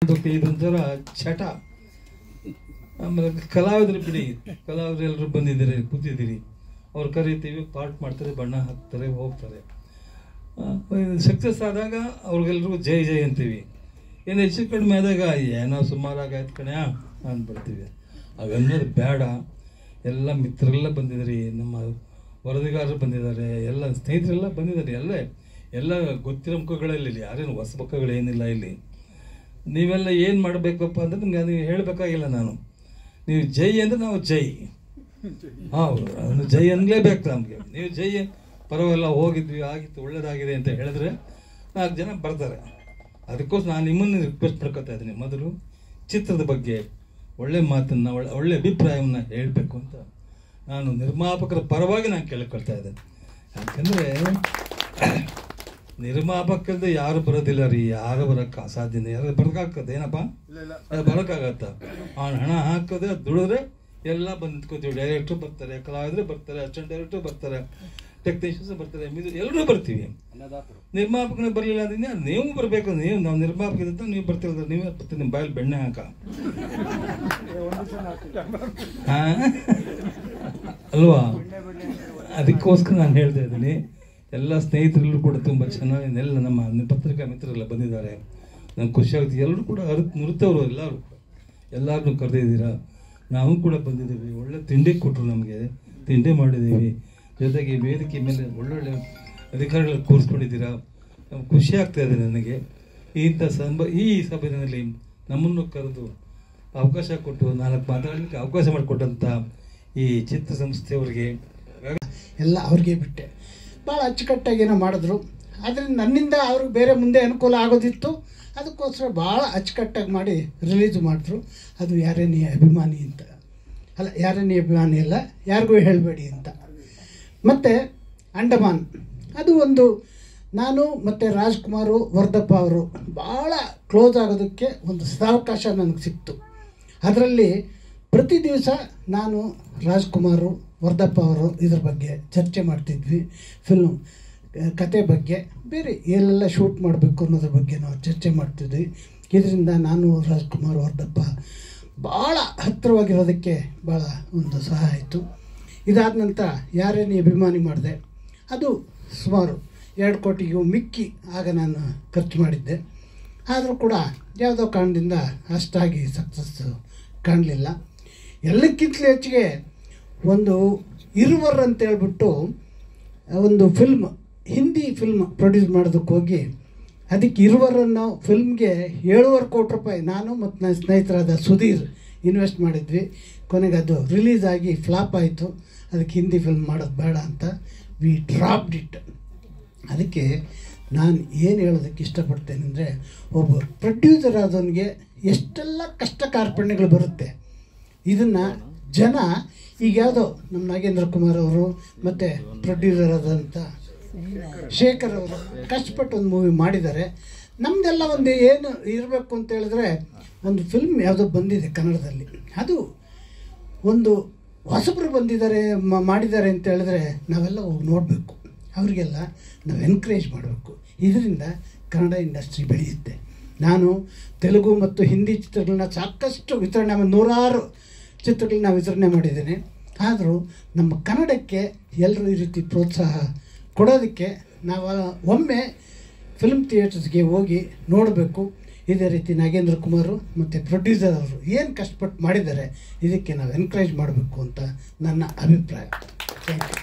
ಇದೊಂಥರ ಚಟ. ಆಮೇಲೆ ಕಲಾವಿದರು ಬಿಡಿ, ಕಲಾವಿದರು ಎಲ್ಲರೂ ಬಂದಿದ್ದೀರಿ, ಕೂತಿದ್ದೀರಿ, ಅವ್ರು ಕರಿತೀವಿ, ಪಾರ್ಟ್ ಮಾಡ್ತಾರೆ, ಬಣ್ಣ ಹಾಕ್ತಾರೆ, ಹೋಗ್ತಾರೆ. ಸಕ್ಸಸ್ ಆದಾಗ ಅವ್ರಿಗೆಲ್ರಿಗೂ ಜೈ ಜೈ ಅಂತೀವಿ. ಏನು ಹೆಚ್ಚು ಕಡಿಮೆ ಆದಾಗ ಏನೋ ಸುಮಾರಾಗಾಯ್ತು ಕಣೆ ಅಂದ್ಬಿಡ್ತೀವಿ. ಅವೆಲ್ಲದು ಬೇಡ. ಎಲ್ಲ ಮಿತ್ರರೆಲ್ಲ ಬಂದಿದ್ದಾರೆ, ನಮ್ಮ ವರದಿಗಾರರು ಬಂದಿದ್ದಾರೆ, ಎಲ್ಲ ಸ್ನೇಹಿತರೆಲ್ಲ ಬಂದಿದ್ದಾರೆ. ಎಲ್ಲ ಗೊತ್ತಿರೋ ಮುಖಗಳಲ್ಲಿ, ಯಾರೇನು ಹೊಸ ಮುಖಗಳೇನಿಲ್ಲ ಇಲ್ಲಿ. ನೀವೆಲ್ಲ ಏನು ಮಾಡಬೇಕಪ್ಪ ಅಂದರೆ ನಿಮ್ಗೆ ಅದು ಹೇಳಬೇಕಾಗಿಲ್ಲ. ನೀವು ಜೈ ಅಂದರೆ ನಾವು ಜೈ, ಹೌದು, ಅದನ್ನು ಜೈ ಅನ್ನಲೇಬೇಕು ನಮಗೆ. ನೀವು ಜೈ ಪರವಾಗಿಲ್ಲ, ಹೋಗಿದ್ವಿ, ಆಗಿತ್ತು, ಒಳ್ಳೇದಾಗಿದೆ ಅಂತ ಹೇಳಿದ್ರೆ 4 ಜನ ಬರ್ತಾರೆ. ಅದಕ್ಕೋಸ್ಕರ ನಾನು ನಿಮ್ಮನ್ನು ರಿಕ್ವೆಸ್ಟ್ ಮಾಡ್ಕೊತಾ ಇದ್ದೀನಿ, ಮೊದಲು ಚಿತ್ರದ ಬಗ್ಗೆ ಒಳ್ಳೆ ಮಾತನ್ನು, ಒಳ್ಳೆ ಅಭಿಪ್ರಾಯವನ್ನು ಹೇಳಬೇಕು ಅಂತ ನಾನು ನಿರ್ಮಾಪಕರ ಪರವಾಗಿ ನಾನು ಕೇಳ್ಕೊಳ್ತಾ ಇದ್ದೇನೆ. ಯಾಕಂದರೆ ನಿರ್ಮಾಪಕರದ್ದು ಯಾರು ಬರೋದಿಲ್ಲ ರೀ, ಯಾರು ಬರೋಕ್ಕೆ ಅಸಾಧ್ಯನೇ. ಯಾರು ಬರೋಕ್ಕಾಗ್ತದೆ ಏನಪ್ಪ? ಅದು ಬರೋಕ್ಕಾಗತ್ತ? ಅವ್ನು ಹಣ ಹಾಕೋದ್ರೆ ದುಡಿದ್ರೆ ಎಲ್ಲ ಬಂದು ನಿಂತ್ಕೋತೀವಿ. ಡೈರೆಕ್ಟ್ರು ಬರ್ತಾರೆ, ಕಲಾವಿದರು ಬರ್ತಾರೆ, ಅಸಿಸ್ಟೆಂಟ್ ಡೈರೆಕ್ಟ್ರು ಬರ್ತಾರೆ, ಟೆಕ್ನಿಷಿಯನ್ಸ್ ಬರ್ತಾರೆ, ಎಲ್ಲರೂ ಬರ್ತೀವಿ. ನಿರ್ಮಾಪಕನೇ ಬರಲಿಲ್ಲ ಅಂದ್ರೆ ನೀವು ಬರಬೇಕು. ನಾವು ನಿರ್ಮಾಪಕದಿಂದ ನೀವು ಬರ್ತಿರೋದ್ರೆ ನೀವೇ ಬರ್ತೀವಿ, ನಿಮ್ಮ ಬಾಯಲ್ಲಿ ಬೆಣ್ಣೆ ಹಾಕ ಅಲ್ವಾ? ಅದಕ್ಕೋಸ್ಕರ ನಾನು ಹೇಳ್ತಾ ಇದ್ದೀನಿ, ಎಲ್ಲ ಸ್ನೇಹಿತರೆಲ್ಲರೂ ಕೂಡ ತುಂಬ ಚೆನ್ನಾಗಿ, ಎಲ್ಲ ನಮ್ಮ ಪತ್ರಿಕಾ ಮಿತ್ರರೆಲ್ಲ ಬಂದಿದ್ದಾರೆ. ನಂಗೆ ಖುಷಿಯಾಗುತ್ತೆ. ಎಲ್ಲರೂ ಕೂಡ ನುರಿತವರು, ಎಲ್ಲರನ್ನೂ ಕರೆದಿದ್ದೀರಾ. ನಾವು ಕೂಡ ಬಂದಿದ್ದೀವಿ. ಒಳ್ಳೆ ತಿಂಡಿ ಕೊಟ್ಟರು ನಮಗೆ, ತಿಂಡಿ ಮಾಡಿದ್ದೀವಿ. ಜೊತೆಗೆ ವೇದಿಕೆ ಮೇಲೆ ಒಳ್ಳೊಳ್ಳೆ ಅಧಿಕಾರಿಗಳು ಕೂರಿಸ್ಕೊಂಡಿದ್ದೀರಾ. ನಮ್ಗೆ ಖುಷಿ ಆಗ್ತಾ ಇದೆ ನನಗೆ. ಈ ಸಭೆಯಲ್ಲಿ ನಮ್ಮನ್ನು ಕರೆದು ಅವಕಾಶ ಕೊಟ್ಟು 4 ಮಾತಾಡಲಿಕ್ಕೆ ಅವಕಾಶ ಮಾಡಿಕೊಟ್ಟಂಥ ಈ ಚಿತ್ರ ಸಂಸ್ಥೆಯವರಿಗೆ ಎಲ್ಲ ಅವ್ರಿಗೆ ಬಿಟ್ಟೆ. ಭಾಳ ಅಚ್ಚುಕಟ್ಟಾಗೇನೋ ಮಾಡಿದ್ರು. ಅದರಿಂದ ನನ್ನಿಂದ ಅವ್ರಿಗೆ ಬೇರೆ ಮುಂದೆ ಅನುಕೂಲ ಆಗೋದಿತ್ತು. ಅದಕ್ಕೋಸ್ಕರ ಭಾಳ ಅಚ್ಚುಕಟ್ಟಾಗಿ ಮಾಡಿ ರಿಲೀಸ್ ಮಾಡಿದ್ರು. ಅದು ಯಾರೇ ನೀ ಅಭಿಮಾನಿ ಅಂತ ಅಲ್ಲ, ಯಾರೇ ನೀ ಅಭಿಮಾನಿ ಅಲ್ಲ, ಯಾರಿಗೂ ಹೇಳಬೇಡಿ ಅಂತ. ಮತ್ತು ಅಂಡಮಾನ್, ಅದು ಒಂದು ನಾನು ಮತ್ತು ರಾಜ್ಕುಮಾರು, ವರ್ಧಪ್ಪ ಅವರು ಭಾಳ ಕ್ಲೋಸ್ ಆಗೋದಕ್ಕೆ ಒಂದು ಸದಾವಕಾಶ ನನಗೆ ಸಿಕ್ತು. ಅದರಲ್ಲಿ ಪ್ರತಿ ದಿವಸ ನಾನು, ರಾಜ್ಕುಮಾರು, ವರ್ಧಪ್ಪ ಅವರು ಇದ್ರ ಬಗ್ಗೆ ಚರ್ಚೆ ಮಾಡ್ತಿದ್ವಿ. ಫಿಲ್ಮ್ ಕತೆ ಬಗ್ಗೆ, ಬೇರೆ ಎಲ್ಲೆಲ್ಲ ಶೂಟ್ ಮಾಡಬೇಕು ಅನ್ನೋದ್ರ ಬಗ್ಗೆ ನಾವು ಚರ್ಚೆ ಮಾಡ್ತಿದ್ವಿ. ಇದರಿಂದ ನಾನು, ರಾಜ್ಕುಮಾರ್, ವರ್ಧಪ್ಪ ಭಾಳ ಹತ್ತಿರವಾಗಿರೋದಕ್ಕೆ ಭಾಳ ಒಂದು ಸಹಾಯ ಆಯಿತು. ಇದಾದ ನಂತರ ಯಾರೇ ನೀ ಅಭಿಮಾನಿ ಮಾಡಿದೆ, ಅದು ಸುಮಾರು 2 ಕೋಟಿಗೂ ಮಿಕ್ಕಿ ಆಗ ನಾನು ಖರ್ಚು ಮಾಡಿದ್ದೆ. ಆದರೂ ಕೂಡ ಯಾವುದೋ ಕಾರಣದಿಂದ ಅಷ್ಟಾಗಿ ಸಕ್ಸಸ್ ಕಾಣಲಿಲ್ಲ. ಎಲ್ಲಕ್ಕಿಂತಲೂ ಹೆಚ್ಚಿಗೆ ಒಂದು ಇರುವರ್ ಅಂತ ಹೇಳ್ಬಿಟ್ಟು ಒಂದು ಫಿಲ್ಮ್, ಹಿಂದಿ ಫಿಲ್ಮ್ ಪ್ರೊಡ್ಯೂಸ್ ಮಾಡೋದಕ್ಕೆ ಹೋಗಿ ಅದಕ್ಕೆ ಇರುವರ್ ಅನ್ನೋ ಫಿಲ್ಮ್ಗೆ 7.5 ಕೋಟಿ ರೂಪಾಯಿ ನಾನು ಮತ್ತು ನನ್ನ ಸ್ನೇಹಿತರಾದ ಸುಧೀರ್ ಇನ್ವೆಸ್ಟ್ ಮಾಡಿದ್ವಿ. ಕೊನೆಗೆ ಅದು ರಿಲೀಸ್ ಆಗಿ ಫ್ಲಾಪ್ ಆಯಿತು. ಅದಕ್ಕೆ ಹಿಂದಿ ಫಿಲ್ಮ್ ಮಾಡೋದು ಬೇಡ ಅಂತ ವಿ ಡ್ರಾಪ್ಡ್ ಇಟ್. ಅದಕ್ಕೆ ನಾನು ಏನು ಹೇಳೋದಕ್ಕೆ ಇಷ್ಟಪಡ್ತೇನೆ ಅಂದರೆ, ಒಬ್ಬ ಪ್ರೊಡ್ಯೂಸರ್ ಆದವನಿಗೆ ಎಷ್ಟೆಲ್ಲ ಕಷ್ಟ ಕಾರ್ಪಣ್ಯಗಳು ಬರುತ್ತೆ. ಇದನ್ನು ಜನ ಈಗ ಯಾವುದೋ ನಮ್ಮ ನಾಗೇಂದ್ರ ಕುಮಾರ್ ಅವರು ಮತ್ತು ಪ್ರೊಡ್ಯೂಸರ್ ಆದಂಥ ಶೇಖರ್ ಅವರು ಕಷ್ಟಪಟ್ಟು ಒಂದು ಮೂವಿ ಮಾಡಿದ್ದಾರೆ. ನಮ್ಮದೆಲ್ಲ ಒಂದು ಏನು ಇರಬೇಕು ಅಂತ ಹೇಳಿದ್ರೆ, ಒಂದು ಫಿಲ್ಮ್ ಯಾವುದೋ ಬಂದಿದೆ ಕನ್ನಡದಲ್ಲಿ, ಅದು ಒಂದು ಹೊಸಬರು ಬಂದಿದ್ದಾರೆ, ಮಾಡಿದ್ದಾರೆ ಅಂತ ಹೇಳಿದ್ರೆ ನಾವೆಲ್ಲ ಹೋಗಿ ನೋಡಬೇಕು. ಅವರಿಗೆಲ್ಲ ನಾವು ಎನ್ಕರೇಜ್ ಮಾಡಬೇಕು. ಇದರಿಂದ ಕನ್ನಡ ಇಂಡಸ್ಟ್ರಿ ಬೆಳೆಯುತ್ತೆ. ನಾನು ತೆಲುಗು ಮತ್ತು ಹಿಂದಿ ಚಿತ್ರಗಳನ್ನ ಸಾಕಷ್ಟು ವಿತರಣೆ, 100 ಚಿತ್ರಗಳನ್ನ ವಿತರಣೆ ಮಾಡಿದ್ದೇನೆ. ಆದರೂ ನಮ್ಮ ಕನ್ನಡಕ್ಕೆ ಎಲ್ಲರೂ ಈ ರೀತಿ ಪ್ರೋತ್ಸಾಹ ಕೊಡೋದಕ್ಕೆ ನಾವು ಒಮ್ಮೆ ಫಿಲ್ಮ್ ಥಿಯೇಟರ್ಸ್ಗೆ ಹೋಗಿ ನೋಡಬೇಕು. ಇದೇ ರೀತಿ ನಾಗೇಂದ್ರ ಕುಮಾರು ಮತ್ತು ಪ್ರೊಡ್ಯೂಸರ್ ಅವರು ಏನು ಕಷ್ಟಪಟ್ಟು ಮಾಡಿದ್ದಾರೆ, ಇದಕ್ಕೆ ನಾವು ಎನ್ಕರೇಜ್ ಮಾಡಬೇಕು ಅಂತ ನನ್ನ ಅಭಿಪ್ರಾಯ. Thank you.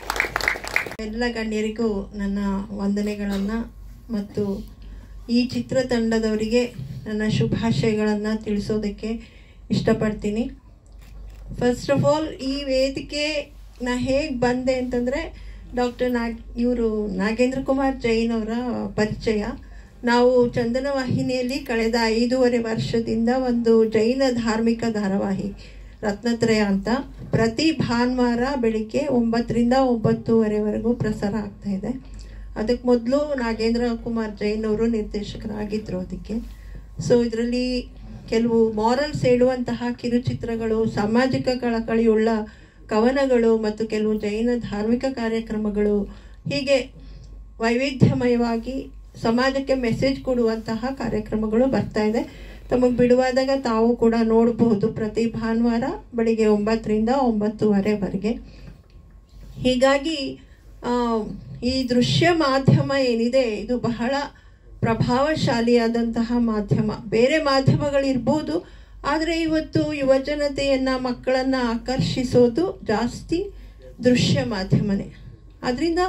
ಎಲ್ಲ ಗಣ್ಯರಿಗೂ ನನ್ನ ವಂದನೆಗಳನ್ನು ಮತ್ತು ಈ ಚಿತ್ರತಂಡದವರಿಗೆ ನನ್ನ ಶುಭಾಶಯಗಳನ್ನು ತಿಳಿಸೋದಕ್ಕೆ ಇಷ್ಟಪಡ್ತೀನಿ. ಫಸ್ಟ್ ಆಫ್ ಆಲ್, ಈ ವೇದಿಕೆ ನಾ ಹೇಗೆ ಬಂದೆ ಅಂತಂದರೆ, ಇವರು ನಾಗೇಂದ್ರ ಕುಮಾರ್ ಜೈನ್ ಅವರ ಪರಿಚಯ. ನಾವು ಚಂದನ ವಾಹಿನಿಯಲ್ಲಿ ಕಳೆದ 5.5 ವರ್ಷದಿಂದ ಒಂದು ಜೈನ ಧಾರ್ಮಿಕ ಧಾರಾವಾಹಿ ರತ್ನತ್ರಯ ಅಂತ ಪ್ರತಿ ಭಾನುವಾರ ಬೆಳಿಗ್ಗೆ 9ರಿಂದ 9:30ವರೆಗೂ ಪ್ರಸಾರ ಆಗ್ತಾ ಇದೆ. ಅದಕ್ಕೆ ಮೊದಲು ನಾಗೇಂದ್ರ ಕುಮಾರ್ ಜೈನ್ ಅವರು ನಿರ್ದೇಶಕರಾಗಿದ್ದರು ಅದಕ್ಕೆ. ಸೊ ಇದರಲ್ಲಿ ಕೆಲವು ಮಾರಲ್ಸ್ ಹೇಳುವಂತಹ ಕಿರುಚಿತ್ರಗಳು, ಸಾಮಾಜಿಕ ಕಳಕಳಿಯುಳ್ಳ ಕವನಗಳು ಮತ್ತು ಕೆಲವು ಜೈನ ಧಾರ್ಮಿಕ ಕಾರ್ಯಕ್ರಮಗಳು, ಹೀಗೆ ವೈವಿಧ್ಯಮಯವಾಗಿ ಸಮಾಜಕ್ಕೆ ಮೆಸೇಜ್ ಕೊಡುವಂತಹ ಕಾರ್ಯಕ್ರಮಗಳು ಬರ್ತಾ ಇದೆ. ತಮಗೆ ಬಿಡುವಾದಾಗ ತಾವು ಕೂಡ ನೋಡಬಹುದು ಪ್ರತಿ ಭಾನುವಾರ ಬೆಳಿಗ್ಗೆ 9ರಿಂದ 9:30ವರೆಗೆ. ಹೀಗಾಗಿ ಈ ದೃಶ್ಯ ಮಾಧ್ಯಮ ಏನಿದೆ ಇದು ಬಹಳ ಪ್ರಭಾವಶಾಲಿಯಾದಂತಹ ಮಾಧ್ಯಮ. ಬೇರೆ ಮಾಧ್ಯಮಗಳಿರ್ಬೋದು, ಆದರೆ ಇವತ್ತು ಯುವಜನತೆಯನ್ನು ಮಕ್ಕಳನ್ನು ಆಕರ್ಷಿಸೋದು ಜಾಸ್ತಿ ದೃಶ್ಯ ಮಾಧ್ಯಮನೇ. ಅದರಿಂದ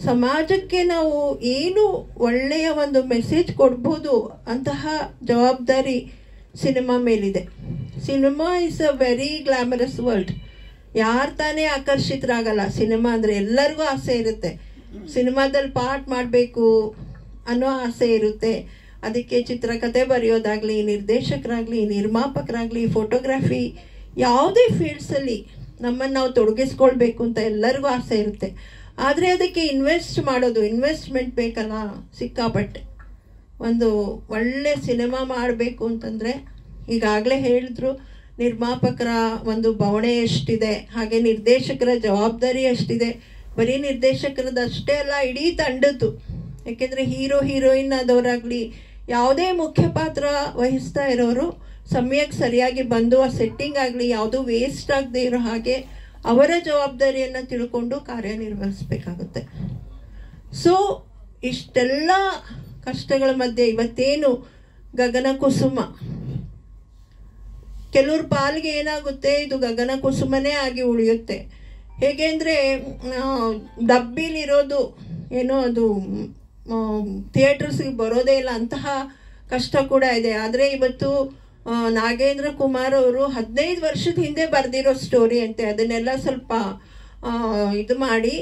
ಸಮಾಜಕ್ಕೆ ನಾವು ಏನು ಒಳ್ಳೆಯ ಒಂದು ಮೆಸೇಜ್ ಕೊಡ್ಬೋದು ಅಂತಹ ಜವಾಬ್ದಾರಿ ಸಿನಿಮಾ ಮೇಲಿದೆ. Cinema is a very glamorous world. ಯಾರು ತಾನೇ ಆಕರ್ಷಿತರಾಗಲ್ಲ. ಸಿನಿಮಾ ಅಂದರೆ ಎಲ್ಲರಿಗೂ ಆಸೆ ಇರುತ್ತೆ, ಸಿನಿಮಾದಲ್ಲಿ ಪಾರ್ಟ್ ಮಾಡಬೇಕು ಅನ್ನೋ ಆಸೆ ಇರುತ್ತೆ. ಅದಕ್ಕೆ ಚಿತ್ರಕಥೆ ಬರೆಯೋದಾಗಲಿ, ನಿರ್ದೇಶಕರಾಗಲಿ, ನಿರ್ಮಾಪಕರಾಗಲಿ, ಫೋಟೋಗ್ರಫಿ, ಯಾವುದೇ ಫೀಲ್ಡ್ಸಲ್ಲಿ ನಮ್ಮನ್ನು ನಾವು ತೊಡಗಿಸ್ಕೊಳ್ಬೇಕು ಅಂತ ಎಲ್ಲರಿಗೂ ಆಸೆ ಇರುತ್ತೆ. ಆದರೆ ಅದಕ್ಕೆ ಇನ್ವೆಸ್ಟ್ಮೆಂಟ್ ಬೇಕಲ್ಲ ಸಿಕ್ಕಾಪಟ್ಟೆ. ಒಂದು ಒಳ್ಳೆ ಸಿನಿಮಾ ಮಾಡಬೇಕು ಅಂತಂದರೆ ಈಗಾಗಲೇ ಹೇಳಿದ್ರು, ನಿರ್ಮಾಪಕರ ಒಂದು ಬವಣೆ ಎಷ್ಟಿದೆ, ಹಾಗೆ ನಿರ್ದೇಶಕರ ಜವಾಬ್ದಾರಿ ಎಷ್ಟಿದೆ. ಬರೀ ನಿರ್ದೇಶಕರದಷ್ಟೇ ಅಲ್ಲ, ಇಡೀ ತಂಡದ್ದು. ಯಾಕೆಂದರೆ ಹೀರೋಯಿನ್ ಆದವರಾಗಲಿ, ಯಾವುದೇ ಮುಖ್ಯ ಪಾತ್ರ ವಹಿಸ್ತಾ ಇರೋರು ಸಮಯಕ್ಕೆ ಸರಿಯಾಗಿ ಬಂದು ಆ ಸೆಟ್ಟಿಂಗ್ ಆಗಲಿ ಯಾವುದೂ ವೇಸ್ಟ್ ಆಗದೆ ಇರೋ ಹಾಗೆ ಅವರ ಜವಾಬ್ದಾರಿಯನ್ನು ತಿಳ್ಕೊಂಡು ಕಾರ್ಯನಿರ್ವಹಿಸಬೇಕಾಗುತ್ತೆ. ಸೊ ಇಷ್ಟೆಲ್ಲ ಕಷ್ಟಗಳ ಮಧ್ಯೆ ಇವತ್ತೇನು ಗಗನ ಕುಸುಮ, ಕೆಲವ್ರ ಪಾಲಿಗೆ ಏನಾಗುತ್ತೆ, ಇದು ಗಗನ ಕುಸುಮನೇ ಆಗಿ ಉಳಿಯುತ್ತೆ. ಹೇಗೆ ಅಂದರೆ ಡಬ್ಬಿಲಿರೋದು ಏನೋ ಅದು ಥಿಯೇಟರ್ಸ್ಗೆ ಬರೋದೇ ಇಲ್ಲ, ಅಂತಹ ಕಷ್ಟ ಕೂಡ ಇದೆ. ಆದರೆ ಇವತ್ತು ನಾಗೇಂದ್ರ ಕುಮಾರ್ ಅವರು 15 ವರ್ಷದ ಹಿಂದೆ ಬರೆದಿರೋ ಸ್ಟೋರಿ ಅಂತೆ, ಅದನ್ನೆಲ್ಲ ಸ್ವಲ್ಪ ಇದು ಮಾಡಿ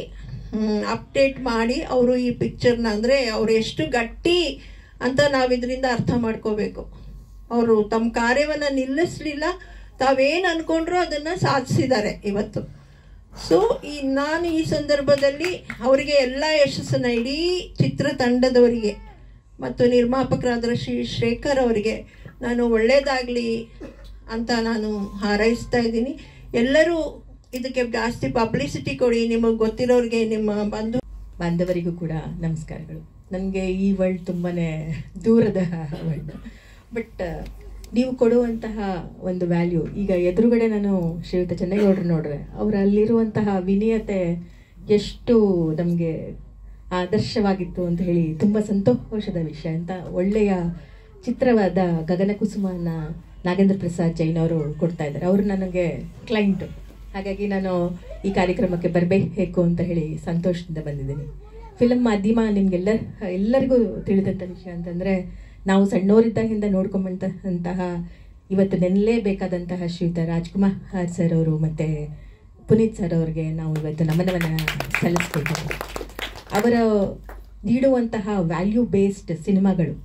ಅಪ್ಡೇಟ್ ಮಾಡಿ ಅವರು ಈ ಪಿಕ್ಚರ್ನ, ಅಂದರೆ ಅವರು ಎಷ್ಟು ಗಟ್ಟಿ ಅಂತ ನಾವು ಇದರಿಂದ ಅರ್ಥ ಮಾಡ್ಕೋಬೇಕು. ಅವರು ತಮ್ಮ ಕಾರ್ಯವನ್ನು ನಿಲ್ಲಿಸಲಿಲ್ಲ, ತಾವೇನು ಅಂದ್ಕೊಂಡ್ರು ಅದನ್ನು ಸಾಧಿಸಿದ್ದಾರೆ ಇವತ್ತು. ಸೊ ನಾನು ಈ ಸಂದರ್ಭದಲ್ಲಿ ಅವರಿಗೆ ಎಲ್ಲ ಯಶಸ್ಸನ್ನು, ಇಡೀ ಚಿತ್ರತಂಡದವರಿಗೆ ಮತ್ತು ನಿರ್ಮಾಪಕರಾದ ಶೇಖರ್ ಅವರಿಗೆ ನಾನು ಒಳ್ಳೆಯದಾಗಲಿ ಅಂತ ನಾನು ಹಾರೈಸ್ತಾ ಇದ್ದೀನಿ. ಎಲ್ಲರೂ ಇದಕ್ಕೆ ಜಾಸ್ತಿ ಪಬ್ಲಿಸಿಟಿ ಕೊಡಿ, ನಿಮಗೆ ಗೊತ್ತಿರೋರಿಗೆ, ನಿಮ್ಮ ಬಾಂಧವರಿಗೂ ಕೂಡ ನಮಸ್ಕಾರಗಳು. ನನಗೆ ಈ ವರ್ಲ್ಡ್ ತುಂಬಾ ದೂರದ ವರ್ಲ್ಡ್, ಬಟ್ ನೀವು ಕೊಡುವಂತಹ ಒಂದು ವ್ಯಾಲ್ಯೂ, ಈಗ ಎದುರುಗಡೆ ನಾನು ಶ್ರೀಯುತ ಚೆನ್ನೇಗೌಡರು ನೋಡ್ರೆ ಅವರಲ್ಲಿರುವಂತಹ ವಿನಯತೆ ಎಷ್ಟು ನಮಗೆ ಆದರ್ಶವಾಗಿತ್ತು ಅಂತ ಹೇಳಿ ತುಂಬ ಸಂತೋಷದ ವಿಷಯ. ಅಂತ ಒಳ್ಳೆಯ ಚಿತ್ರವಾದ ಗಗನ ಕುಸುಮನ ನಾಗೇಂದ್ರ ಪ್ರಸಾದ್ ಜೈನ್ ಅವರು ಕೊಡ್ತಾ ಇದ್ದಾರೆ. ಅವರು ನನಗೆ ಕ್ಲೈಂಟು, ಹಾಗಾಗಿ ನಾನು ಈ ಕಾರ್ಯಕ್ರಮಕ್ಕೆ ಬರಬೇಕು ಅಂತ ಹೇಳಿ ಸಂತೋಷದಿಂದ ಬಂದಿದ್ದೀನಿ. ಫಿಲಮ್ ಮಾಧ್ಯಮ ಎಲ್ಲರಿಗೂ ತಿಳಿದಂಥ ವಿಷಯ ಅಂತಂದರೆ, ನಾವು ಸಣ್ಣವರಿದ್ದಾಗಿಂದ ನೋಡ್ಕೊಂಬಂತಹ ಇವತ್ತು ನೆನಲೇಬೇಕಾದಂತಹ ಶ್ರೀಯುತ ರಾಜ್ಕುಮಾರ್ ಸರ್ ಅವರು ಮತ್ತು ಪುನೀತ್ ಸರ್ ಅವ್ರಿಗೆ ನಾವು ಇವತ್ತು ನಮನವನ್ನು ಸಲ್ಲಿಸ್ಕೊಳ್ತೀವಿ. ಅವರ ನೀಡುವಂತಹ ವ್ಯಾಲ್ಯೂ ಬೇಸ್ಡ್ ಸಿನಿಮಾಗಳು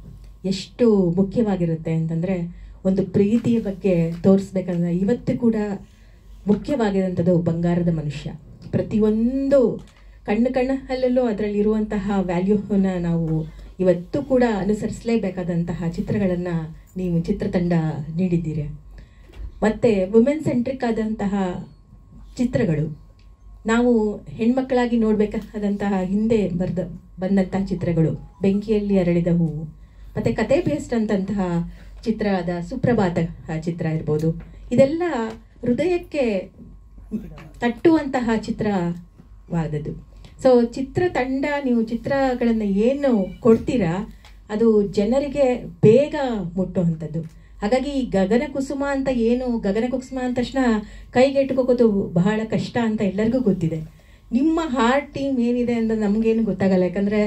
ಎಷ್ಟು ಮುಖ್ಯವಾಗಿರುತ್ತೆ ಅಂತಂದರೆ, ಒಂದು ಪ್ರೀತಿಯ ಬಗ್ಗೆ ತೋರಿಸ್ಬೇಕಂದ್ರೆ ಇವತ್ತು ಕೂಡ ಮುಖ್ಯವಾಗಿರುವಂಥದ್ದು ಬಂಗಾರದ ಮನುಷ್ಯ. ಪ್ರತಿಯೊಂದು ಕಣ್ಣಲ್ಲೂ ಅದರಲ್ಲಿರುವಂತಹ ವ್ಯಾಲ್ಯೂನ ನಾವು ಇವತ್ತು ಕೂಡ ಅನುಸರಿಸಲೇಬೇಕಾದಂತಹ ಚಿತ್ರಗಳನ್ನು ನೀವು ಚಿತ್ರತಂಡ ನೀಡಿದ್ದೀರಿ. ಮತ್ತು ವುಮೆನ್ ಸೆಂಟ್ರಿಕ್ ಆದಂತಹ ಚಿತ್ರಗಳು, ನಾವು ಹೆಣ್ಮಕ್ಕಳಾಗಿ ನೋಡಬೇಕಾದಂತಹ ಹಿಂದೆ ಬಂದಂತಹ ಚಿತ್ರಗಳು, ಬೆಂಕಿಯಲ್ಲಿ ಅರಳಿದ ಹೂವು, ಮತ್ತು ಕತೆ ಬೇಸ್ಡ್ ಅಂತಂತಹ ಚಿತ್ರದ ಸುಪ್ರಭಾತ ಚಿತ್ರ ಇರ್ಬೋದು. ಇದೆಲ್ಲ ಹೃದಯಕ್ಕೆ ತಟ್ಟುವಂತಹ ಚಿತ್ರವಾದದ್ದು. ಸೊ ಚಿತ್ರತಂಡ, ನೀವು ಚಿತ್ರಗಳನ್ನು ಏನು ಕೊಡ್ತೀರಾ ಅದು ಜನರಿಗೆ ಬೇಗ ಮುಟ್ಟುವಂಥದ್ದು. ಹಾಗಾಗಿ ಗಗನ ಕುಸುಮ ಅಂತ ಏನು, ಗಗನ ಕುಸುಮ ಅಂದ ತಕ್ಷಣ ಕೈಗೆಟುಕೋದು ಬಹಳ ಕಷ್ಟ ಅಂತ ಎಲ್ಲರಿಗೂ ಗೊತ್ತಿದೆ. ನಿಮ್ಮ ಹಾರ್ಟ್ ಟೀಮ್ ಏನಿದೆ ಅಂತ ನಮಗೇನು ಗೊತ್ತಾಗಲ್ಲ. ಯಾಕಂದರೆ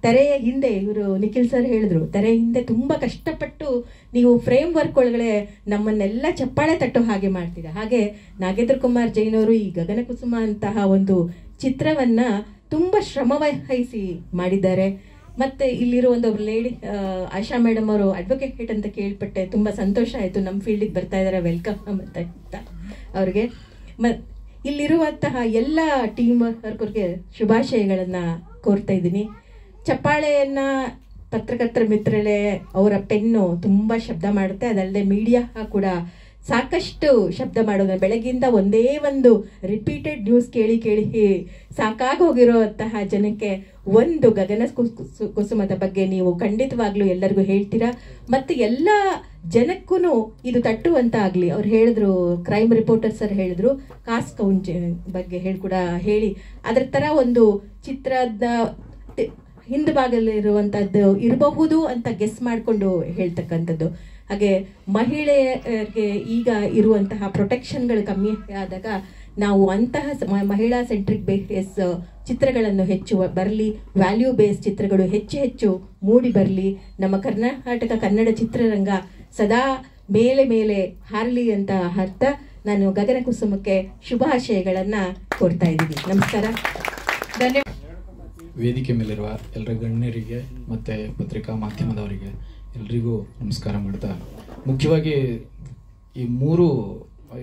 ತೆರೆಯ ಹಿಂದೆ ಇವರು ನಿಖಿಲ್ ಸರ್ ಹೇಳಿದ್ರು, ತೆರೆಯ ಹಿಂದೆ ತುಂಬ ಕಷ್ಟಪಟ್ಟು ನೀವು ಫ್ರೇಮ್ ವರ್ಕ್ ಒಳಗಡೆ ನಮ್ಮನ್ನೆಲ್ಲ ಚಪ್ಪಾಳೆ ತಟ್ಟೋ ಹಾಗೆ ಮಾಡ್ತೀರಾ. ಹಾಗೆ ನಾಗೇಂದ್ರ ಕುಮಾರ್ ಜೈನ್ ಅವರು ಈ ಗಗನ ಕುಸುಮ ಅಂತಹ ಒಂದು ಚಿತ್ರವನ್ನು ತುಂಬ ಶ್ರಮವಹಿಸಿ ಮಾಡಿದ್ದಾರೆ. ಮತ್ತು ಇಲ್ಲಿರೋ ಒಂದು ಲೇಡಿ ಆಶಾ ಮೇಡಮ್ ಅವರು ಅಡ್ವೊಕೇಟ್ ಅಂತ ಕೇಳ್ಪಟ್ಟೆ, ತುಂಬ ಸಂತೋಷ ಆಯಿತು. ನಮ್ಮ ಫೀಲ್ಡಿಗೆ ಬರ್ತಾ ಇದ್ದಾರೆ, ವೆಲ್ಕಮ್ ಅಂತ ಅವ್ರಿಗೆ. ಇಲ್ಲಿರುವಂತಹ ಎಲ್ಲ ಟೀಮ್ ವರ್ಕರ್ಗೆ ಶುಭಾಶಯಗಳನ್ನು ಕೋರ್ತಾ ಇದ್ದೀನಿ. ಚಪ್ಪಾಳೆಯನ್ನು ಪತ್ರಕರ್ತರ ಮಿತ್ರರೇ, ಅವರ ಪೆನ್ನು ತುಂಬ ಶಬ್ದ ಮಾಡುತ್ತೆ. ಅದಲ್ಲದೆ ಮೀಡಿಯಾ ಕೂಡ ಸಾಕಷ್ಟು ಶಬ್ದ ಮಾಡೋದು, ಬೆಳಗ್ಗಿಂದ ಒಂದೇ ಒಂದು ರಿಪೀಟೆಡ್ ನ್ಯೂಸ್ ಕೇಳಿ ಕೇಳಿ ಸಾಕಾಗೋಗಿರುವಂತಹ ಜನಕ್ಕೆ ಒಂದು ಗಗನ ಕುಸುಮದ ಬಗ್ಗೆ ನೀವು ಖಂಡಿತವಾಗ್ಲೂ ಎಲ್ಲರಿಗೂ ಹೇಳ್ತೀರಾ. ಮತ್ತು ಎಲ್ಲ ಜನಕ್ಕೂ ಇದು ತಟ್ಟುವಂತ ಆಗ್ಲಿ. ಅವ್ರು ಹೇಳಿದ್ರು, ಕ್ರೈಮ್ ರಿಪೋರ್ಟರ್ ಸರ್ ಹೇಳಿದ್ರು, ಕಾಸ್ಟ್ ಕೌಂಟ್ ಬಗ್ಗೆ ಕೂಡ ಹೇಳಿ ಅದರ ತರ ಒಂದು ಚಿತ್ರದ ಹಿಂದಭಾಗದಲ್ಲಿರುವಂತದ್ದು ಇರಬಹುದು ಅಂತ ಗೆಸ್ ಮಾಡಿಕೊಂಡು ಹೇಳ್ತಕ್ಕಂಥದ್ದು. ಹಾಗೆ ಮಹಿಳೆಯರಿಗೆ ಈಗ ಇರುವಂತಹ ಪ್ರೊಟೆಕ್ಷನ್ಗಳು ಕಮ್ಮಿ ಆದಾಗ ನಾವು ಅಂತಹ ಮಹಿಳಾ ಸೆಂಟ್ರಿಕ್ ಬೇಸ್ ಚಿತ್ರಗಳನ್ನು ಹೆಚ್ಚು ಬರಲಿ, ವ್ಯಾಲ್ಯೂ ಬೇಸ್ ಚಿತ್ರಗಳು ಹೆಚ್ಚು ಹೆಚ್ಚು ಮೂಡಿ ಬರಲಿ, ನಮ್ಮ ಕರ್ನಾಟಕ ಕನ್ನಡ ಚಿತ್ರರಂಗ ಸದಾ ಮೇಲೆ ಮೇಲೆ ಹಾರಲಿ ಅಂತ ಅರ್ಥ. ನಾನು ಗಗನ ಕುಸುಮಕ್ಕೆ ಶುಭಾಶಯಗಳನ್ನ ಕೋರ್ತಾ ಇದ್ದೀನಿ. ನಮಸ್ಕಾರ, ಧನ್ಯವಾದ. ವೇದಿಕೆ ಮೇಲಿರುವ ಎಲ್ಲರ ಗಣ್ಯರಿಗೆ ಮತ್ತು ಪತ್ರಿಕಾ ಮಾಧ್ಯಮದವರಿಗೆ ಎಲ್ರಿಗೂ ನಮಸ್ಕಾರ ಮಾಡ್ತಾ, ಮುಖ್ಯವಾಗಿ ಈ ಮೂರು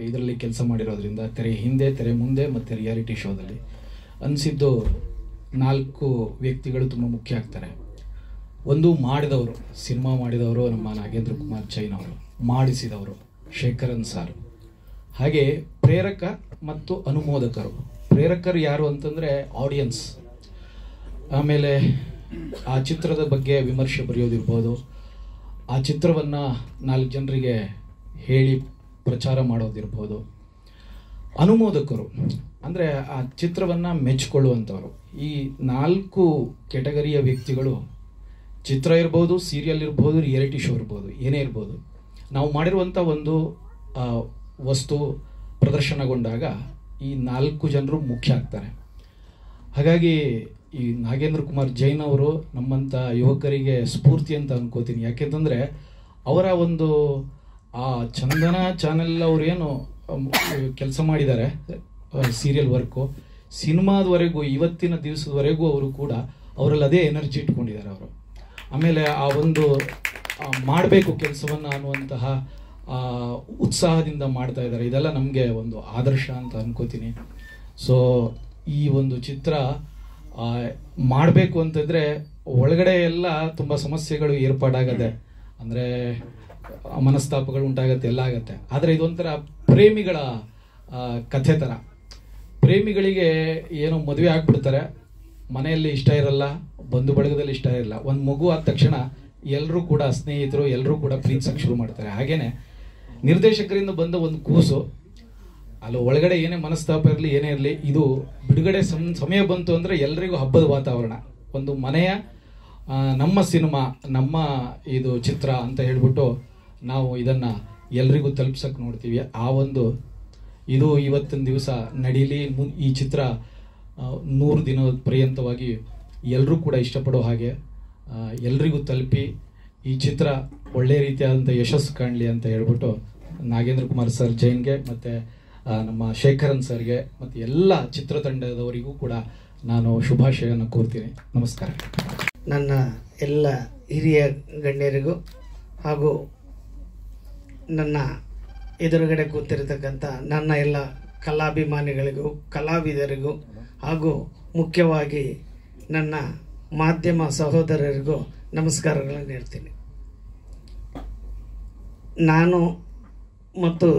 ಇದರಲ್ಲಿ ಕೆಲಸ ಮಾಡಿರೋದ್ರಿಂದ ತೆರೆ ಹಿಂದೆ, ತೆರೆ ಮುಂದೆ ಮತ್ತು ರಿಯಾಲಿಟಿ ಶೋದಲ್ಲಿ ಅನಿಸಿದ್ದು 4 ವ್ಯಕ್ತಿಗಳು ತುಂಬ ಮುಖ್ಯ ಆಗ್ತಾರೆ. ಒಂದು ಮಾಡಿದವರು, ಸಿನಿಮಾ ಮಾಡಿದವರು ನಮ್ಮ ನಾಗೇಂದ್ರ ಕುಮಾರ್ ಜೈನ್ ಅವರು, ಮಾಡಿಸಿದವರು ಶೇಖರನ್ ಸಾರ್. ಹಾಗೆ ಪ್ರೇರಕ ಮತ್ತು ಅನುಮೋದಕರು. ಪ್ರೇರಕರು ಯಾರು ಅಂತಂದರೆ ಆಡಿಯನ್ಸ್. ಆಮೇಲೆ ಆ ಚಿತ್ರದ ಬಗ್ಗೆ ವಿಮರ್ಶೆ ಬರೆಯೋದಿರ್ಬೋದು, ಆ ಚಿತ್ರವನ್ನು 4 ಜನರಿಗೆ ಹೇಳಿ ಪ್ರಚಾರ ಮಾಡೋದಿರ್ಬೋದು. ಅನುಮೋದಕರು ಅಂದರೆ ಆ ಚಿತ್ರವನ್ನು ಮೆಚ್ಚಿಕೊಳ್ಳುವಂಥವ್ರು. ಈ 4 ಕೆಟಗರಿಯ ವ್ಯಕ್ತಿಗಳು, ಚಿತ್ರ ಇರ್ಬೋದು, ಸೀರಿಯಲ್ ಇರ್ಬೋದು, ರಿಯಾಲಿಟಿ ಶೋ ಇರ್ಬೋದು, ಏನೇ ಇರ್ಬೋದು, ನಾವು ಮಾಡಿರುವಂಥ ಒಂದು ವಸ್ತು ಪ್ರದರ್ಶನಗೊಂಡಾಗ ಈ 4 ಜನರು ಮುಖ್ಯ ಆಗ್ತಾರೆ. ಹಾಗಾಗಿ ಈ ನಾಗೇಂದ್ರ ಕುಮಾರ್ ಜೈನ್ ಅವರು ನಮ್ಮಂಥ ಯುವಕರಿಗೆ ಸ್ಫೂರ್ತಿ ಅಂತ ಅನ್ಕೋತೀನಿ. ಯಾಕೆಂತಂದರೆ ಅವರ ಒಂದು ಆ ಚಂದನ ಚಾನೆಲ್ ಅವರೇನು ಕೆಲಸ ಮಾಡಿದ್ದಾರೆ, ಸೀರಿಯಲ್ ವರ್ಕು, ಸಿನಿಮಾದವರೆಗೂ ಇವತ್ತಿನ ದಿವಸದವರೆಗೂ ಅವರು ಕೂಡ ಅವರಲ್ಲಿ ಅದೇ ಎನರ್ಜಿ ಇಟ್ಕೊಂಡಿದ್ದಾರೆ ಅವರು. ಆಮೇಲೆ ಆ ಒಂದು ಮಾಡಬೇಕು ಕೆಲಸವನ್ನು ಅನ್ನುವಂತಹ ಉತ್ಸಾಹದಿಂದ ಮಾಡ್ತಾ ಇದ್ದಾರೆ. ಇದೆಲ್ಲ ನಮಗೆ ಒಂದು ಆದರ್ಶ ಅಂತ ಅನ್ಕೋತೀನಿ. ಸೊ ಈ ಒಂದು ಚಿತ್ರ ಮಾಡಬೇಕು ಅಂತಂದರೆ ಒಳಗಡೆ ಎಲ್ಲ ತುಂಬ ಸಮಸ್ಯೆಗಳು ಏರ್ಪಾಡಾಗತ್ತೆ, ಅಂದರೆ ಮನಸ್ತಾಪಗಳು ಉಂಟಾಗತ್ತೆ, ಎಲ್ಲ ಆಗತ್ತೆ. ಆದರೆ ಇದೊಂಥರ ಪ್ರೇಮಿಗಳ ಕಥೆ ಥರ. ಪ್ರೇಮಿಗಳಿಗೆ ಏನೋ ಮದುವೆ ಆಗ್ಬಿಡ್ತಾರೆ, ಮನೆಯಲ್ಲಿ ಇಷ್ಟ ಇರಲ್ಲ, ಬಂಧು ಬಳಗದಲ್ಲಿ ಇಷ್ಟ ಇರಲ್ಲ, ಒಂದು ಮಗು ಆದ ತಕ್ಷಣ ಎಲ್ಲರೂ ಕೂಡ ಸ್ನೇಹಿತರು, ಎಲ್ಲರೂ ಕೂಡ ಪ್ರೀತಿಸಕ್ಕೆ ಶುರು ಮಾಡ್ತಾರೆ. ಹಾಗೇನೆ ನಿರ್ದೇಶಕರಿಂದ ಬಂದ ಒಂದು ಕೂಸು, ಅಲ್ಲಿ ಒಳಗಡೆ ಏನೇ ಮನಸ್ತಾಪ ಇರಲಿ, ಏನೇ ಇರಲಿ, ಇದು ಬಿಡುಗಡೆ ಸಮಯ ಬಂತು ಅಂದರೆ ಎಲ್ರಿಗೂ ಹಬ್ಬದ ವಾತಾವರಣ. ಒಂದು ಮನೆಯ ನಮ್ಮ ಸಿನಿಮಾ, ನಮ್ಮ ಇದು ಚಿತ್ರ ಅಂತ ಹೇಳ್ಬಿಟ್ಟು ನಾವು ಇದನ್ನು ಎಲ್ರಿಗೂ ತಲುಪ್ಸಕ್ಕೆ ನೋಡ್ತೀವಿ. ಆ ಒಂದು ಇದು ಇವತ್ತಿನ ದಿವಸ ನಡೀಲಿ, ಈ ಚಿತ್ರ 100 ದಿನದ ಪರ್ಯಂತವಾಗಿ ಎಲ್ಲರೂ ಕೂಡ ಇಷ್ಟಪಡೋ ಹಾಗೆ ಎಲ್ರಿಗೂ ತಲುಪಿ ಈ ಚಿತ್ರ ಒಳ್ಳೆ ರೀತಿಯಾದಂಥ ಯಶಸ್ಸು ಕಾಣಲಿ ಅಂತ ಹೇಳ್ಬಿಟ್ಟು ನಾಗೇಂದ್ರ ಕುಮಾರ್ ಸರ್ ಜೈನ್ಗೆ ಮತ್ತು ನಮ್ಮ ಶೇಖರನ್ ಸರ್ಗೆ ಮತ್ತು ಎಲ್ಲ ಚಿತ್ರತಂಡದವರಿಗೂ ಕೂಡ ನಾನು ಶುಭಾಶಯವನ್ನು ಕೋರ್ತೀನಿ. ನಮಸ್ಕಾರ. ನನ್ನ ಎಲ್ಲ ಹಿರಿಯ ಗಣ್ಯರಿಗೂ ಹಾಗೂ ನನ್ನ ಎದುರುಗಡೆ ಕೂತಿರತಕ್ಕಂಥ ನನ್ನ ಎಲ್ಲ ಕಲಾಭಿಮಾನಿಗಳಿಗೂ, ಕಲಾವಿದರಿಗೂ ಹಾಗೂ ಮುಖ್ಯವಾಗಿ ನನ್ನ ಮಾಧ್ಯಮ ಸಹೋದರರಿಗೂ ನಮಸ್ಕಾರಗಳನ್ನು ಹೇಳ್ತೀನಿ. ನಾನು ಮತ್ತು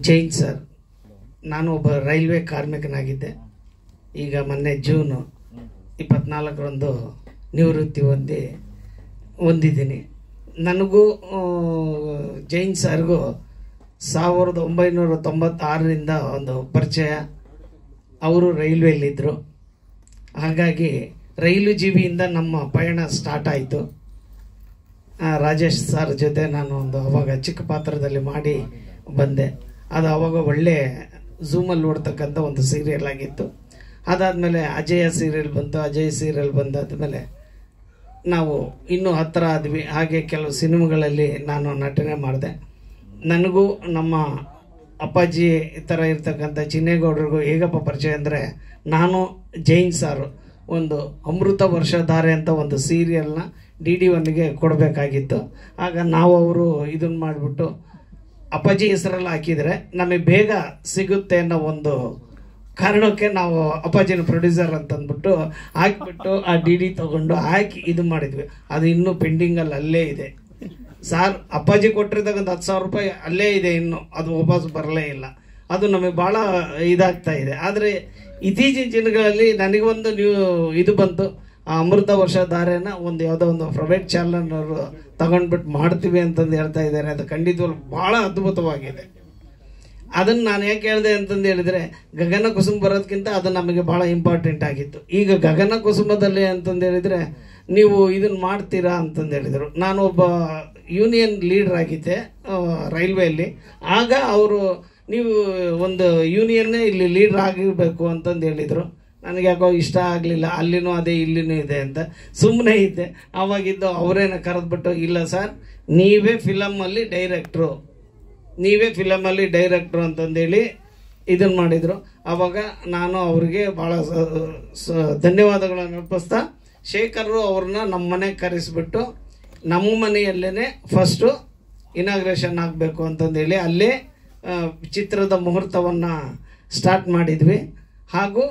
ಜೈನ್ ಸರ್, ನಾನು ಒಬ್ಬ ರೈಲ್ವೆ ಕಾರ್ಮಿಕನಾಗಿದ್ದೆ. ಈಗ ಮೊನ್ನೆ ಜೂನ್ 24ರಂದು ನಿವೃತ್ತಿ ಹೊಂದಿದ್ದೀನಿ. ನನಗೂ ಜೈನ್ ಸರ್ಗೂ 1996ರಿಂದ ಒಂದು ಪರಿಚಯ. ಅವರು ರೈಲ್ವೆಯಲ್ಲಿದ್ದರು. ಹಾಗಾಗಿ ರೈಲು ಜೀವಿಯಿಂದ ನಮ್ಮ ಪಯಣ ಸ್ಟಾರ್ಟ್ ಆಯಿತು. ರಾಜೇಶ್ ಸರ್ ಜೊತೆ ನಾನು ಅವಾಗ ಚಿಕ್ಕ ಪಾತ್ರದಲ್ಲಿ ಮಾಡಿ ಬಂದೆ. ಅದು ಅವಾಗ ಒಳ್ಳೆ ಝೂಮಲ್ಲಿ ನೋಡ್ತಕ್ಕಂಥ ಒಂದು ಸೀರಿಯಲ್ ಆಗಿತ್ತು. ಅದಾದಮೇಲೆ ಅಜಯ ಸೀರಿಯಲ್ ಬಂತು. ಅಜಯ್ ಸೀರಿಯಲ್ ಬಂದಾದ್ಮೇಲೆ ನಾವು ಇನ್ನೂ ಹತ್ತಿರ ಆದ್ವಿ. ಹಾಗೆ ಕೆಲವು ಸಿನಿಮಾಗಳಲ್ಲಿ ನಾನು ನಟನೆ ಮಾಡಿದೆ. ನನಗೂ ನಮ್ಮ ಅಪ್ಪಾಜಿ ಈ ಥರ ಇರ್ತಕ್ಕಂಥ ಚಿನ್ನೇಗೌಡರಿಗೂ ಹೇಗಪ್ಪ ಪರಿಚಯ ಅಂದರೆ, ನಾನು ಜೈನ್ ಸಾರು ಒಂದು ಅಮೃತ ವರ್ಷಧಾರೆ ಅಂತ ಒಂದು ಸೀರಿಯಲ್ನ DD1ಗೆ ಕೊಡಬೇಕಾಗಿತ್ತು. ಆಗ ನಾವು ಅವರು ಇದನ್ನು ಮಾಡಿಬಿಟ್ಟು ಅಪ್ಪಾಜಿ ಹೆಸರೆಲ್ಲ ಹಾಕಿದರೆ ನಮಗೆ ಬೇಗ ಸಿಗುತ್ತೆ ಅನ್ನೋ ಒಂದು ಕಾರಣಕ್ಕೆ ನಾವು ಅಪ್ಪಾಜಿನ ಪ್ರೊಡ್ಯೂಸರ್ ಅಂತಂದ್ಬಿಟ್ಟು ಹಾಕಿಬಿಟ್ಟು ಆ DD ತೊಗೊಂಡು ಹಾಕಿ ಇದು ಮಾಡಿದ್ವಿ. ಅದು ಇನ್ನೂ ಪೆಂಡಿಂಗಲ್ಲಿ ಅಲ್ಲೇ ಇದೆ. ಸಾರ್ ಅಪ್ಪಾಜಿ ಕೊಟ್ಟಿರ್ತಕ್ಕಂಥ 10,000 ರೂಪಾಯಿ ಅಲ್ಲೇ ಇದೆ, ಇನ್ನು ಅದು ವಾಪಸ್ ಬರಲೇ ಇಲ್ಲ. ಅದು ನಮಗೆ ಭಾಳ ಇದಾಗ್ತಾ ಇದೆ. ಆದರೆ ಇತ್ತೀಚಿನ ದಿನಗಳಲ್ಲಿ ನನಗೊಂದು ಇದು ಬಂತು, ಆ ಅಮೃತ ವರ್ಷಧಾರೆನ ಯಾವುದೋ ಒಂದು ಪ್ರೈವೇಟ್ ಚಾನಲ್ನವರು ತಗೊಂಡ್ಬಿಟ್ಟು ಮಾಡ್ತೀವಿ ಅಂತಂದು ಹೇಳ್ತಾ ಇದ್ದಾರೆ. ಅದು ಖಂಡಿತವಾಗ್ಲೂ ಭಾಳ ಅದ್ಭುತವಾಗಿದೆ. ಅದನ್ನು ನಾನು ಯಾಕೆ ಹೇಳಿದೆ ಅಂತಂದು ಹೇಳಿದರೆ, ಗಗನ ಕುಸುಮ ಬರೋದಕ್ಕಿಂತ ಅದು ನಮಗೆ ಭಾಳ ಇಂಪಾರ್ಟೆಂಟ್ ಆಗಿತ್ತು. ಈಗ ಗಗನ ಕುಸುಮದಲ್ಲಿ ಅಂತಂದು ಹೇಳಿದರೆ ನೀವು ಇದನ್ನು ಮಾಡ್ತೀರಾ ಅಂತಂದು ಹೇಳಿದರು. ನಾನು ಒಬ್ಬ ಯೂನಿಯನ್ ಲೀಡರ್ ಆಗಿದ್ದೆ ರೈಲ್ವೆಯಲ್ಲಿ. ಆಗ ಅವರು ನೀವು ಒಂದು ಯೂನಿಯನ್ನೇ ಇಲ್ಲಿ ಲೀಡರ್ ಆಗಿರಬೇಕು ಅಂತಂದು ಹೇಳಿದರು. ನನಗೆ ಯಾಕೋ ಇಷ್ಟ ಆಗಲಿಲ್ಲ, ಅಲ್ಲಿನೂ ಅದೇ ಇಲ್ಲಿನೂ ಇದೆ ಅಂತ ಸುಮ್ಮನೆ ಇದ್ದೆ. ಆವಾಗಿದ್ದು ಅವರೇನ ಕರೆದ್ಬಿಟ್ಟು, ಇಲ್ಲ ಸರ್ ನೀವೇ ಫಿಲಮಲ್ಲಿ ಡೈರೆಕ್ಟ್ರು ಅಂತಂದೇಳಿ ಇದನ್ನು ಮಾಡಿದರು. ಆವಾಗ ನಾನು ಅವರಿಗೆ ಭಾಳ ಧನ್ಯವಾದಗಳನ್ನು ಅರ್ಪಿಸ್ತಾ, ಶೇಖರ್ರು ಅವ್ರನ್ನ ನಮ್ಮ ಮನೆಗೆ ಕರೆಸಿಬಿಟ್ಟು ನಮ್ಮ ಮನೆಯಲ್ಲೇ ಫಸ್ಟು ಇನಾಗ್ರೇಷನ್ ಆಗಬೇಕು ಅಂತಂದೇಳಿ ಅಲ್ಲೇ ಚಿತ್ರದ ಮುಹೂರ್ತವನ್ನು ಸ್ಟಾರ್ಟ್ ಮಾಡಿದ್ವಿ. ಹಾಗೂ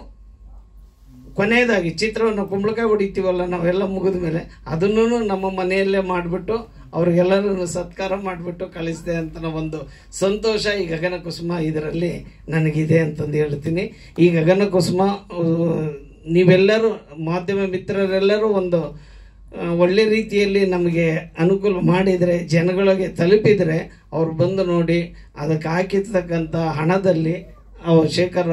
ಕೊನೆಯದಾಗಿ ಚಿತ್ರವನ್ನು ಕುಂಬಳಕಾಯಿ ಹೊಡಿತೀವಲ್ಲ ನಾವೆಲ್ಲ ಮುಗಿದ ಮೇಲೆ ಅದನ್ನು ನಮ್ಮ ಮನೆಯಲ್ಲೇ ಮಾಡಿಬಿಟ್ಟು ಅವ್ರಿಗೆಲ್ಲರೂ ಸತ್ಕಾರ ಮಾಡಿಬಿಟ್ಟು ಕಳಿಸಿದೆ ಅಂತ ಒಂದು ಸಂತೋಷ ಈ ಗಗನ ಕುಸುಮ ಇದರಲ್ಲಿ ನನಗಿದೆ ಅಂತಂದು ಹೇಳ್ತೀನಿ. ಈ ಗಗನ ಕುಸುಮ ನೀವೆಲ್ಲರೂ ಮಾಧ್ಯಮ ಮಿತ್ರರೆಲ್ಲರೂ ಒಂದು ಒಳ್ಳೆ ರೀತಿಯಲ್ಲಿ ನಮಗೆ ಅನುಕೂಲ ಮಾಡಿದರೆ, ಜನಗಳಿಗೆ ತಲುಪಿದರೆ, ಅವ್ರು ಬಂದು ನೋಡಿ ಅದಕ್ಕೆ ಹಾಕಿರ್ತಕ್ಕಂಥ ಹಣದಲ್ಲಿ ಶೇಖರ್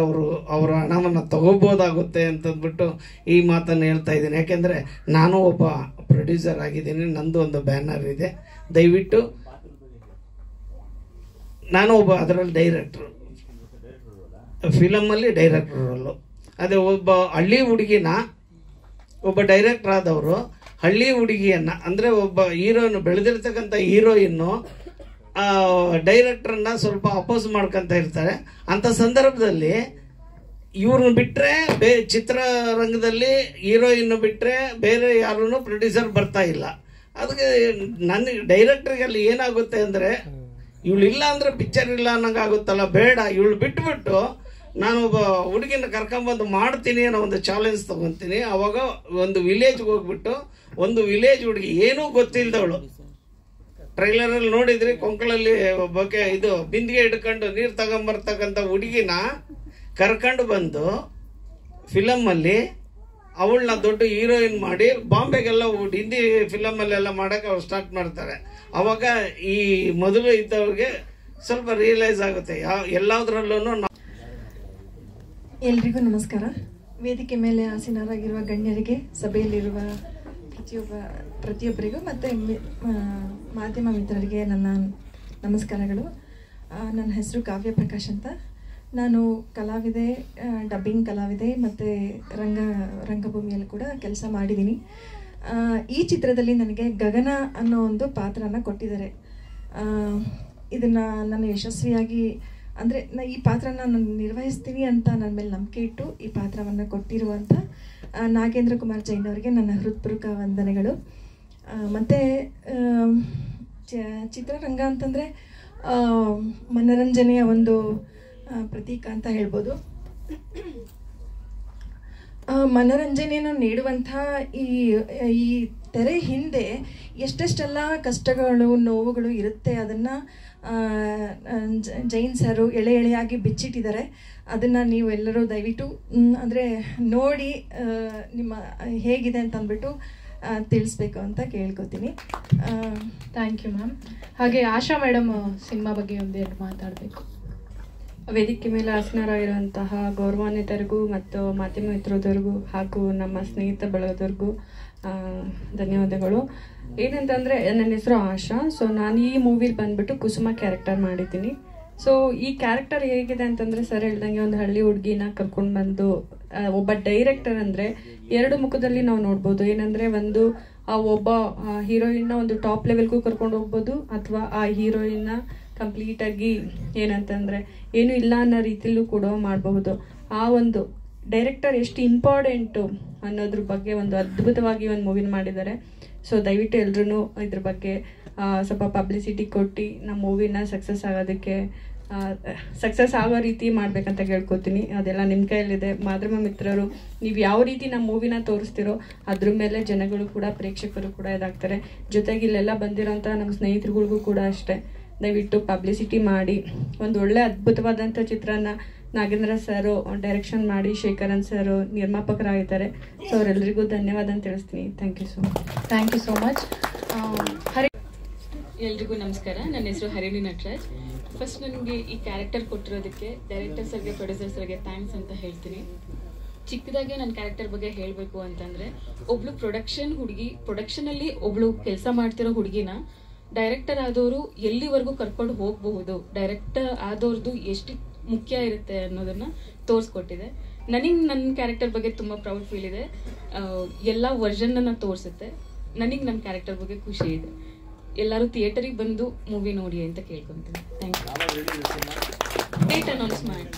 ಅವರ ಹಣವನ್ನು ತಗೋಬೋದಾಗುತ್ತೆ ಅಂತಂದ್ಬಿಟ್ಟು ಈ ಮಾತನ್ನು ಹೇಳ್ತಾ ಇದ್ದೀನಿ. ಯಾಕೆಂದರೆ ನಾನು ಒಬ್ಬ ಪ್ರೊಡ್ಯೂಸರ್ ಆಗಿದ್ದೀನಿ, ನಂದು ಒಂದು ಬ್ಯಾನರ್ ಇದೆ. ದಯವಿಟ್ಟು ನಾನು ಒಬ್ಬ ಅದರಲ್ಲಿ ಡೈರೆಕ್ಟ್ರು, ಫಿಲಮಲ್ಲಿ ಡೈರೆಕ್ಟ್ರ್ ರೋಲು. ಅದೇ ಒಬ್ಬ ಹಳ್ಳಿ ಹುಡುಗಿನ ಒಬ್ಬ ಡೈರೆಕ್ಟರ್ ಆದವರು ಹಳ್ಳಿ ಹುಡುಗಿಯನ್ನು, ಅಂದರೆ ಒಬ್ಬ ಹೀರೋಯಿನ್ ಬೆಳೆದಿರ್ತಕ್ಕಂಥ ಹೀರೋಯಿನ್ನು ಡೈರೆಕ್ಟ್ರನ್ನ ಸ್ವಲ್ಪ ಅಪೋಸ್ ಮಾಡ್ಕೊತ ಇರ್ತಾರೆ. ಅಂಥ ಸಂದರ್ಭದಲ್ಲಿ ಇವ್ರನ್ನ ಬಿಟ್ಟರೆ ಚಿತ್ರರಂಗದಲ್ಲಿ ಹೀರೋಯಿನ್ ಬಿಟ್ಟರೆ ಬೇರೆ ಯಾರೂ ಪ್ರೊಡ್ಯೂಸರ್ ಬರ್ತಾ ಇಲ್ಲ. ಅದಕ್ಕೆ ನನಗೆ ಡೈರೆಕ್ಟ್ರಿಗೆ ಅಲ್ಲಿ ಏನಾಗುತ್ತೆ ಅಂದರೆ, ಇವಳು ಇಲ್ಲ ಅಂದರೆ ಪಿಕ್ಚರ್ ಇಲ್ಲ ಅನ್ನಂಗೆ ಆಗುತ್ತಲ್ಲ, ಬೇಡ ಇವಳು ಬಿಟ್ಬಿಟ್ಟು ನಾನು ಒಬ್ಬ ಹುಡುಗಿನ ಕರ್ಕೊಂಬಂದು ಮಾಡ್ತೀನಿ ಅನ್ನೋ ಒಂದು ಚಾಲೆಂಜ್ ತೊಗೊತೀನಿ. ಅವಾಗ ಒಂದು ವಿಲೇಜ್ಗೆ ಹೋಗ್ಬಿಟ್ಟು ಒಂದು ವಿಲೇಜ್ ಹುಡುಗಿ ಏನೂ ಗೊತ್ತಿಲ್ಲದವಳು, ಟ್ರೈಲರಲ್ಲಿ ನೋಡಿದ್ರಿ, ಕೊಂಕಳಲ್ಲಿ ಬಿಂದಿಗೆ ಹಿಡ್ಕೊಂಡು ನೀರು ತಗೊಂಬರ್ತಕ್ಕಂಥ ಹುಡುಗಿನ ಕರ್ಕೊಂಡು ಬಂದು ಫಿಲಮಲ್ಲಿ ಅವಳನ್ನ ದೊಡ್ಡ ಹೀರೋಯಿನ್ ಮಾಡಿ ಬಾಂಬೆಗೆಲ್ಲ ಹಿಂದಿ ಫಿಲಮಲ್ಲೆಲ್ಲ ಮಾಡೋಕ್ಕೆ ಅವ್ರು ಸ್ಟಾರ್ಟ್ ಮಾಡ್ತಾರೆ. ಅವಾಗ ಈ ಮೊದಲು ಇದ್ದವ್ರಿಗೆ ಸ್ವಲ್ಪ ರಿಯಲೈಸ್ ಆಗುತ್ತೆ ಎಲ್ಲದರಲ್ಲೂ. ಎಲ್ರಿಗೂ ನಮಸ್ಕಾರ. ವೇದಿಕೆ ಮೇಲೆ ಆಸೀನರಾಗಿರುವ ಗಣ್ಯರಿಗೆ, ಸಭೆಯಲ್ಲಿರುವ ಪ್ರತಿಯೊಬ್ಬರಿಗೂ ಮತ್ತು ಮಾಧ್ಯಮ ಮಿತ್ರರಿಗೆ ನನ್ನ ನಮಸ್ಕಾರಗಳು. ನನ್ನ ಹೆಸರು ಕಾವ್ಯ ಪ್ರಕಾಶ್ ಅಂತ. ನಾನು ಕಲಾವಿದೆ, ಡಬ್ಬಿಂಗ್ ಕಲಾವಿದೆ ಮತ್ತು ರಂಗಭೂಮಿಯಲ್ಲಿ ಕೂಡ ಕೆಲಸ ಮಾಡಿದ್ದೀನಿ. ಈ ಚಿತ್ರದಲ್ಲಿ ನನಗೆ ಗಗನ ಅನ್ನೋ ಒಂದು ಪಾತ್ರನ ಕೊಟ್ಟಿದ್ದಾರೆ. ಇದನ್ನು ನಾನು ಯಶಸ್ವಿಯಾಗಿ, ಅಂದರೆ ಈ ಪಾತ್ರನ ನಾನು ನಿರ್ವಹಿಸ್ತೀನಿ ಅಂತ ನನ್ನ ಮೇಲೆ ನಂಬಿಕೆ ಇಟ್ಟು ಈ ಪಾತ್ರವನ್ನು ಕೊಟ್ಟಿರುವಂಥ ನಾಗೇಂದ್ರ ಕುಮಾರ್ ಜೈನ್ ಅವರಿಗೆ ನನ್ನ ಹೃತ್ಪೂರ್ವಕ ವಂದನೆಗಳು. ಮತ್ತು ಚಿತ್ರರಂಗ ಅಂತಂದರೆ ಮನರಂಜನೆಯ ಒಂದು ಪ್ರತೀಕ ಅಂತ ಹೇಳ್ಬೋದು. ಮನರಂಜನೆಯನ್ನು ನೀಡುವಂಥ ಈ ತೆರೆ ಹಿಂದೆ ಎಷ್ಟೆಷ್ಟೆಲ್ಲ ಕಷ್ಟಗಳು, ನೋವುಗಳು ಇರುತ್ತೆ. ಅದನ್ನು ಜೈನ್ ಸರು ಎಳೆಯಾಗಿ ಬಿಚ್ಚಿಟ್ಟಿದ್ದಾರೆ. ಅದನ್ನು ನೀವು ಎಲ್ಲರೂ ದಯವಿಟ್ಟು ಅಂದರೆ ನೋಡಿ ನಿಮ್ಮ ಹೇಗಿದೆ ಅಂತ ಅಂದ್ಬಿಟ್ಟು ತಿಳಿಸ್ಬೇಕು ಅಂತ ಕೇಳ್ಕೊತೀನಿ. Thank you ma'am. ಹಾಗೆ ಆಶಾ ಮೇಡಮ್ ಸಿನಿಮಾ ಬಗ್ಗೆ ಒಂದೆರಡು ಮಾತಾಡಬೇಕು. ವೇದಿಕೆ ಮೇಲೆ ಆಸೀನರಾಗಿರುವಂತಹ ಗೌರವಾನ್ವಿತರಿಗೂ ಮತ್ತು ಮಾಧ್ಯಮ ಮಿತ್ರದವ್ರಿಗೂ ಹಾಗೂ ನಮ್ಮ ಸ್ನೇಹಿತ ಬಳಗದವ್ರಿಗೂ ಧನ್ಯವಾದಗಳು. ಏನಂತಂದರೆ ನನ್ನ ಹೆಸರು ಆಶಾ. ಸೊ ನಾನು ಈ ಮೂವಿಲಿ ಬಂದುಬಿಟ್ಟು ಕುಸುಮ ಕ್ಯಾರೆಕ್ಟರ್ ಮಾಡಿದ್ದೀನಿ. ಸೊ ಈ ಕ್ಯಾರೆಕ್ಟರ್ ಹೇಗಿದೆ ಅಂತಂದರೆ, ಸರ್ ಹೇಳ್ದಂಗೆ ಒಂದು ಹಳ್ಳಿ ಹುಡುಗಿನ ಕರ್ಕೊಂಡು ಬಂದು ಒಬ್ಬ ಡೈರೆಕ್ಟರ್ ಅಂದರೆ ಎರಡು ಮುಖದಲ್ಲಿ ನಾವು ನೋಡ್ಬೋದು. ಏನಂದರೆ ಒಂದು ಒಬ್ಬ ಹೀರೋಯಿನ್ನ ಒಂದು ಟಾಪ್ ಲೆವೆಲ್ಗೂ ಕರ್ಕೊಂಡು ಹೋಗ್ಬೋದು, ಅಥವಾ ಆ ಹೀರೋಯಿನ್ನ ಕಂಪ್ಲೀಟಾಗಿ ಏನಂತಂದರೆ ಏನೂ ಇಲ್ಲ ಅನ್ನೋ ರೀತಿಯಲ್ಲೂ ಕೂಡ ಮಾಡಬಹುದು. ಆ ಒಂದು ಡೈರೆಕ್ಟರ್ ಎಷ್ಟು ಇಂಪಾರ್ಟೆಂಟು ಅನ್ನೋದ್ರ ಬಗ್ಗೆ ಒಂದು ಅದ್ಭುತವಾಗಿ ಒಂದು ಮೂವಿನ ಮಾಡಿದ್ದಾರೆ. ಸೊ ದಯವಿಟ್ಟು ಎಲ್ಲರೂ ಇದ್ರ ಬಗ್ಗೆ ಸ್ವಲ್ಪ ಪಬ್ಲಿಸಿಟಿ ಕೊಟ್ಟು ನಮ್ಮ ಮೂವಿನ ಸಕ್ಸಸ್ ಆಗೋದಕ್ಕೆ ಸಕ್ಸಸ್ ಆಗೋ ರೀತಿ ಮಾಡ್ಬೇಕಂತ ಕೇಳ್ಕೊತೀನಿ. ಅದೆಲ್ಲ ನಿಮ್ಮ ಕೈಯಲ್ಲಿದೆ. ಮಾಧ್ಯಮ ಮಿತ್ರರು ನೀವು ಯಾವ ರೀತಿ ನಮ್ಮ ಮೂವಿನ ತೋರಿಸ್ತಿರೋ ಅದ್ರ ಮೇಲೆ ಜನಗಳು ಕೂಡ, ಪ್ರೇಕ್ಷಕರು ಕೂಡ ಇದಾಗ್ತಾರೆ. ಜೊತೆಗೆ ಇಲ್ಲೆಲ್ಲ ಬಂದಿರೋಂಥ ನಮ್ಮ ಸ್ನೇಹಿತರುಗಳಿಗೂ ಕೂಡ ಅಷ್ಟೇ, ದಯವಿಟ್ಟು ಪಬ್ಲಿಸಿಟಿ ಮಾಡಿ ಒಂದು ಒಳ್ಳೆ ಅದ್ಭುತವಾದಂಥ ಚಿತ್ರನ ನಾಗೇಂದ್ರ ಸರು ಡೈರೆಕ್ಷನ್ ಮಾಡಿ, ಶೇಖರನ್ ಸರು ನಿರ್ಮಾಪಕರಾಗಿದ್ದಾರೆ. ಸೊ ಅವರೆಲ್ಲರಿಗೂ ಧನ್ಯವಾದ ಅಂತ ತಿಳಿಸ್ತೀನಿ. Thank you so much. ಎಲ್ರಿಗೂ ನಮಸ್ಕಾರ. ನನ್ನ ಹೆಸರು ಹರಿಣಿ ನಟರಾಜ್. ಫಸ್ಟ್ ನನಗೆ ಈ ಕ್ಯಾರೆಕ್ಟರ್ ಕೊಟ್ಟಿರೋದಕ್ಕೆ ಡೈರೆಕ್ಟರ್ ಸರ್ಗೆ, ಪ್ರೊಡ್ಯೂಸರ್ ಸರ್ಗೆ ಥ್ಯಾಂಕ್ಸ್ ಅಂತ ಹೇಳ್ತೀನಿ. ಚಿಕ್ಕದಾಗೆ ನನ್ನ ಕ್ಯಾರೆಕ್ಟರ್ ಬಗ್ಗೆ ಹೇಳಬೇಕು ಅಂತಂದರೆ, ಒಬ್ಳು ಪ್ರೊಡಕ್ಷನಲ್ಲಿ ಒಬ್ಳು ಕೆಲಸ ಮಾಡ್ತಿರೋ ಹುಡುಗಿನ ಡೈರೆಕ್ಟರ್ ಆದವರು ಎಲ್ಲಿವರೆಗೂ ಕರ್ಕೊಂಡು ಹೋಗಬಹುದು, ಡೈರೆಕ್ಟರ್ ಆದವ್ರದ್ದು ಎಷ್ಟು ಮುಖ್ಯ ಇರುತ್ತೆ ಅನ್ನೋದನ್ನ ತೋರಿಸ್ಕೊಟ್ಟಿದೆ. ನನಗೆ ನನ್ನ ಕ್ಯಾರೆಕ್ಟರ್ ಬಗ್ಗೆ ತುಂಬ ಪ್ರೌಡ್ ಫೀಲ್ ಇದೆ. ಎಲ್ಲ ವರ್ಷನ್ನ ತೋರಿಸುತ್ತೆ. ನನಗೆ ನನ್ನ ಕ್ಯಾರೆಕ್ಟರ್ ಬಗ್ಗೆ ಖುಷಿ ಇದೆ. ಎಲ್ಲರೂ ಥಿಯೇಟರಿಗೆ ಬಂದು ಮೂವಿ ನೋಡಿ ಅಂತ ಕೇಳ್ಕೊತೀನಿ. Thank you. ಡೇಟ್ ಅನೌನ್ಸ್ ಮಾಡಿ.